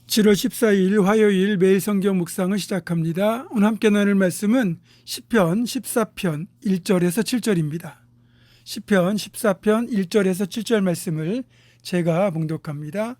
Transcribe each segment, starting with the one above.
7월 14일 화요일 매일 성경 묵상을 시작합니다. 오늘 함께 나눌 말씀은 시편 14편 1절에서 7절입니다. 시편 14편 1절에서 7절 말씀을 제가 봉독합니다.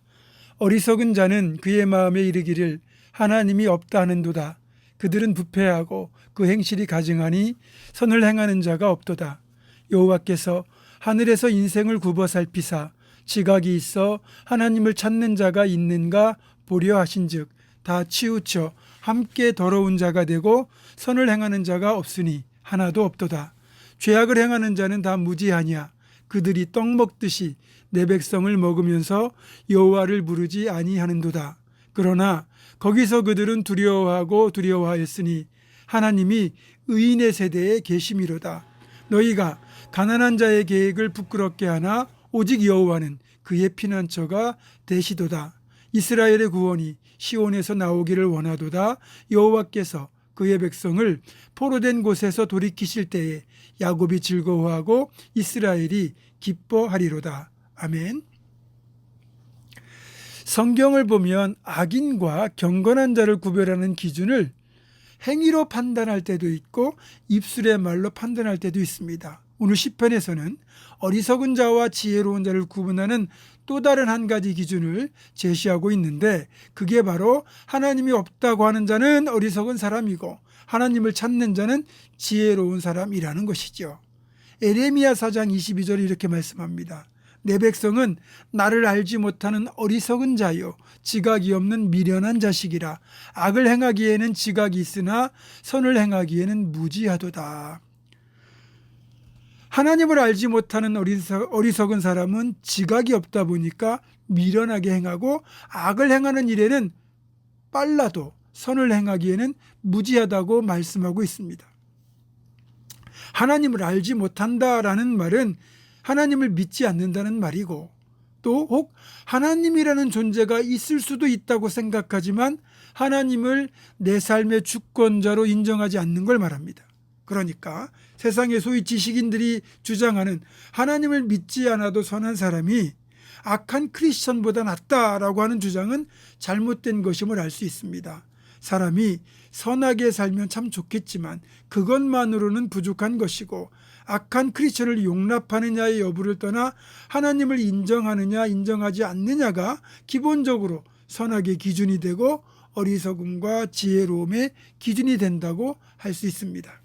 어리석은 자는 그의 마음에 이르기를 하나님이 없다 하는도다. 그들은 부패하고 그 행실이 가증하니 선을 행하는 자가 없도다. 여호와께서 하늘에서 인생을 굽어 살피사 지각이 있어 하나님을 찾는 자가 있는가 보려 하신즉 다 치우쳐 함께 더러운 자가 되고 선을 행하는 자가 없으니 하나도 없도다. 죄악을 행하는 자는 다 무지하냐. 그들이 떡 먹듯이 내 백성을 먹으면서 여호와를 부르지 아니하는도다. 그러나 거기서 그들은 두려워하고 두려워하였으니 하나님이 의인의 세대에 계심이로다. 너희가 가난한 자의 계획을 부끄럽게 하나 오직 여호와는 그의 피난처가 되시도다. 이스라엘의 구원이 시온에서 나오기를 원하도다. 여호와께서 그의 백성을 포로된 곳에서 돌이키실 때에 야곱이 즐거워하고 이스라엘이 기뻐하리로다. 아멘. 성경을 보면 악인과 경건한 자를 구별하는 기준을 행위로 판단할 때도 있고 입술의 말로 판단할 때도 있습니다. 오늘 시편에서는 어리석은 자와 지혜로운 자를 구분하는 또 다른 한 가지 기준을 제시하고 있는데 그게 바로 하나님이 없다고 하는 자는 어리석은 사람이고 하나님을 찾는 자는 지혜로운 사람이라는 것이죠. 에레미야 4장 22절에 이렇게 말씀합니다. 내 백성은 나를 알지 못하는 어리석은 자요 지각이 없는 미련한 자식이라. 악을 행하기에는 지각이 있으나 선을 행하기에는 무지하도다. 하나님을 알지 못하는 어리석은 사람은 지각이 없다 보니까 미련하게 행하고 악을 행하는 일에는 빨라도 선을 행하기에는 무지하다고 말씀하고 있습니다. 하나님을 알지 못한다라는 말은 하나님을 믿지 않는다는 말이고 또 혹 하나님이라는 존재가 있을 수도 있다고 생각하지만 하나님을 내 삶의 주권자로 인정하지 않는 걸 말합니다. 그러니까 세상의 소위 지식인들이 주장하는 하나님을 믿지 않아도 선한 사람이 악한 크리스천보다 낫다라고 하는 주장은 잘못된 것임을 알 수 있습니다. 사람이 선하게 살면 참 좋겠지만 그것만으로는 부족한 것이고 악한 크리스천을 용납하느냐의 여부를 떠나 하나님을 인정하느냐 인정하지 않느냐가 기본적으로 선악의 기준이 되고 어리석음과 지혜로움의 기준이 된다고 할 수 있습니다.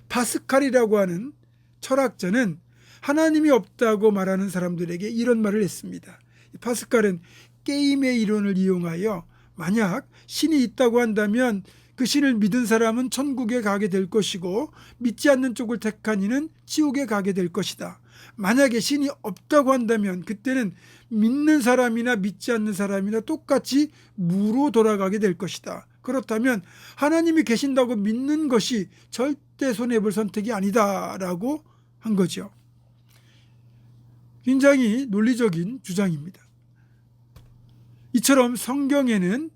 파스칼이라고 하는 철학자는 하나님이 없다고 말하는 사람들에게 이런 말을 했습니다. 파스칼은 게임의 이론을 이용하여 만약 신이 있다고 한다면 그 신을 믿은 사람은 천국에 가게 될 것이고 믿지 않는 쪽을 택한 이는 지옥에 가게 될 것이다. 만약에 신이 없다고 한다면 그때는 믿는 사람이나 믿지 않는 사람이나 똑같이 무로 돌아가게 될 것이다. 그렇다면 하나님이 계신다고 믿는 것이 절대 손해볼 선택이 아니다라고 한 거죠. 굉장히 논리적인 주장입니다. 이처럼 성경에는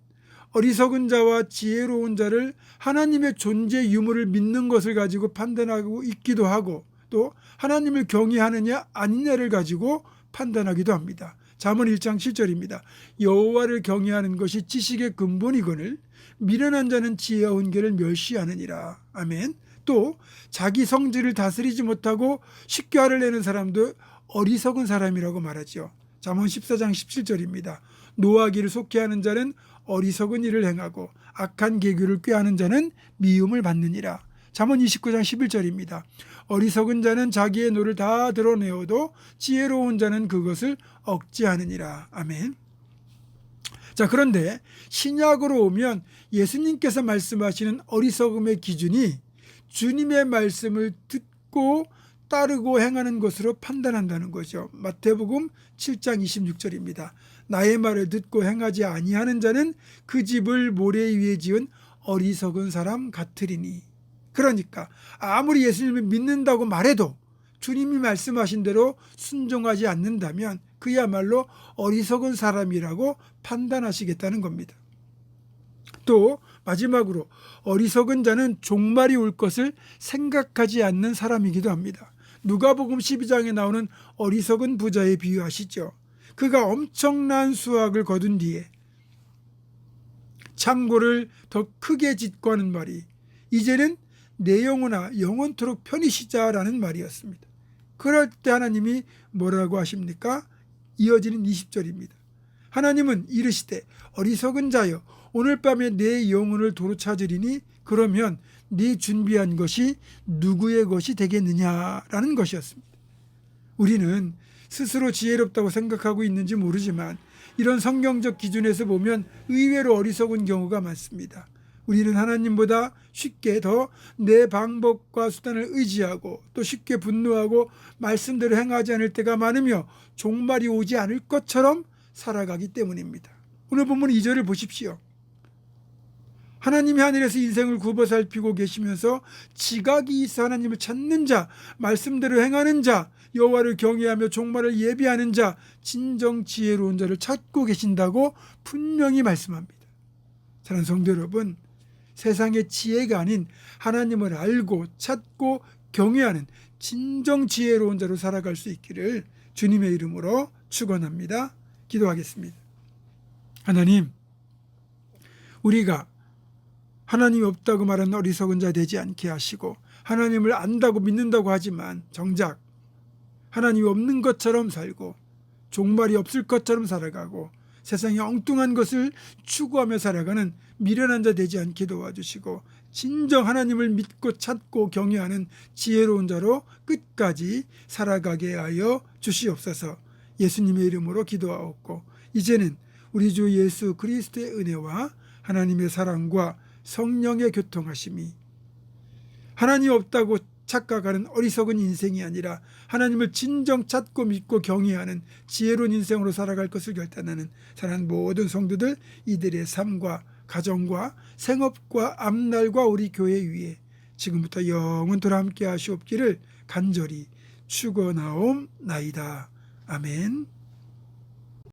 어리석은 자와 지혜로운 자를 하나님의 존재 유무를 믿는 것을 가지고 판단하고 있기도 하고 또 하나님을 경외하느냐 아니냐를 가지고 판단하기도 합니다. 잠언 1장 7절입니다. 여호와를 경외하는 것이 지식의 근본이거늘 미련한 자는 지혜와 훈계를 멸시하느니라. 아멘. 또 자기 성질을 다스리지 못하고 쉽게 화를 내는 사람도 어리석은 사람이라고 말하죠. 잠언 14장 17절입니다. 노하기를 속히 하는 자는 어리석은 일을 행하고 악한 계교를 꾀하는 자는 미움을 받느니라. 잠언 29장 11절입니다. 어리석은 자는 자기의 노를 다 드러내어도 지혜로운 자는 그것을 억제하느니라. 아멘. 자, 그런데 신약으로 오면 예수님께서 말씀하시는 어리석음의 기준이 주님의 말씀을 듣고 따르고 행하는 것으로 판단한다는 거죠. 마태복음 7장 26절입니다. 나의 말을 듣고 행하지 아니하는 자는 그 집을 모래 위에 지은 어리석은 사람 같으리니. 그러니까 아무리 예수님을 믿는다고 말해도 주님이 말씀하신 대로 순종하지 않는다면 그야말로 어리석은 사람이라고 판단하시겠다는 겁니다. 또 마지막으로 어리석은 자는 종말이 올 것을 생각하지 않는 사람이기도 합니다. 누가복음 12장에 나오는 어리석은 부자의 비유 아시죠? 그가 엄청난 수확을 거둔 뒤에 창고를 더 크게 짓고 하는 말이 이제는 내 영혼아 영원토록 편히 쉬자라는 말이었습니다. 그럴 때 하나님이 뭐라고 하십니까? 이어지는 20절입니다. 하나님은 이르시되 어리석은 자여 오늘 밤에 내 영혼을 도로 찾으리니 그러면 네 준비한 것이 누구의 것이 되겠느냐라는 것이었습니다. 우리는 스스로 지혜롭다고 생각하고 있는지 모르지만 이런 성경적 기준에서 보면 의외로 어리석은 경우가 많습니다. 우리는 하나님보다 쉽게 더 내 방법과 수단을 의지하고 또 쉽게 분노하고 말씀대로 행하지 않을 때가 많으며 종말이 오지 않을 것처럼 살아가기 때문입니다. 오늘 본문 2절을 보십시오. 하나님이 하늘에서 인생을 굽어 살피고 계시면서 지각이 있어 하나님을 찾는 자, 말씀대로 행하는 자, 여호와를 경외하며 종말을 예비하는 자, 진정 지혜로운 자를 찾고 계신다고 분명히 말씀합니다. 사랑하는 성도 여러분, 세상의 지혜가 아닌 하나님을 알고 찾고 경외하는 진정 지혜로운 자로 살아갈 수 있기를 주님의 이름으로 축원합니다. 기도하겠습니다. 하나님, 우리가 하나님이 없다고 말하는 어리석은 자 되지 않게 하시고 하나님을 안다고 믿는다고 하지만 정작 하나님이 없는 것처럼 살고 종말이 없을 것처럼 살아가고 세상의 엉뚱한 것을 추구하며 살아가는 미련한 자 되지 않게 도와주시고 진정 하나님을 믿고 찾고 경외하는 지혜로운 자로 끝까지 살아가게 하여 주시옵소서. 예수님의 이름으로 기도하옵고 이제는 우리 주 예수 그리스도의 은혜와 하나님의 사랑과 성령의 교통하심이 하나님 없다고 착각하는 어리석은 인생이 아니라 하나님을 진정 찾고 믿고 경외하는 지혜로운 인생으로 살아갈 것을 결단하는 사랑하는 모든 성도들, 이들의 삶과 가정과 생업과 앞날과 우리 교회 위에 지금부터 영원토록 함께 하시옵기를 간절히 축원하옵나이다. 아멘.